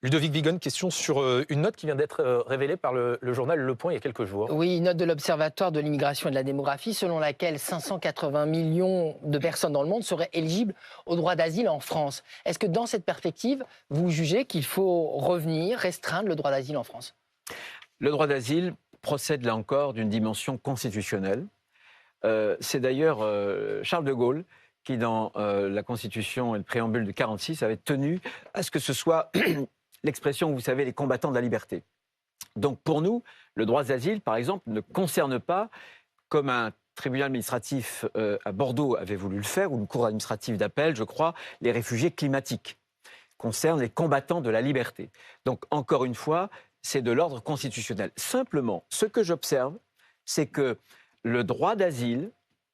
Ludovic Vigon, question sur une note qui vient d'être révélée par le journal Le Point il y a quelques jours. Oui, une note de l'Observatoire de l'immigration et de la démographie selon laquelle 580 millions de personnes dans le monde seraient éligibles au droit d'asile en France. Est-ce que dans cette perspective, vous jugez qu'il faut revenir, restreindre le droit d'asile en France? Le droit d'asile procède là encore d'une dimension constitutionnelle. C'est d'ailleurs Charles de Gaulle qui, dans la Constitution et le préambule de 1946, avait tenu à ce que ce soit l'expression, vous savez, les combattants de la liberté. Donc pour nous, le droit d'asile, par exemple, ne concerne pas, comme un tribunal administratif à Bordeaux avait voulu le faire, ou une cour administrative d'appel, je crois, les réfugiés climatiques. Concerne les combattants de la liberté. Donc encore une fois, c'est de l'ordre constitutionnel. Simplement, ce que j'observe, c'est que le droit d'asile,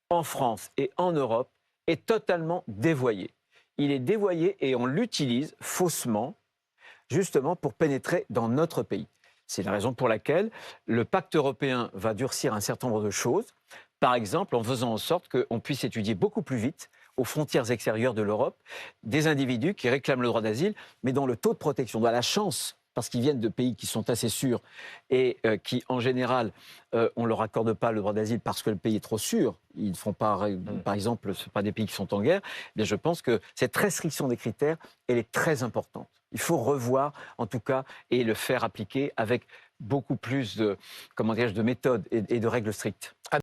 en France et en Europe, est totalement dévoyé. Il est dévoyé et on l'utilise faussement, justement pour pénétrer dans notre pays. C'est la raison pour laquelle le pacte européen va durcir un certain nombre de choses, par exemple en faisant en sorte qu'on puisse étudier beaucoup plus vite, aux frontières extérieures de l'Europe, des individus qui réclament le droit d'asile, mais dont le taux de protection, dont la chance, parce qu'ils viennent de pays qui sont assez sûrs et qui, en général, on ne leur accorde pas le droit d'asile parce que le pays est trop sûr. Ils ne font pas, par exemple, ce pas des pays qui sont en guerre. Mais je pense que cette restriction des critères, elle est très importante. Il faut revoir, en tout cas, et le faire appliquer avec beaucoup plus de, comment dirais-je, de méthodes et de règles strictes.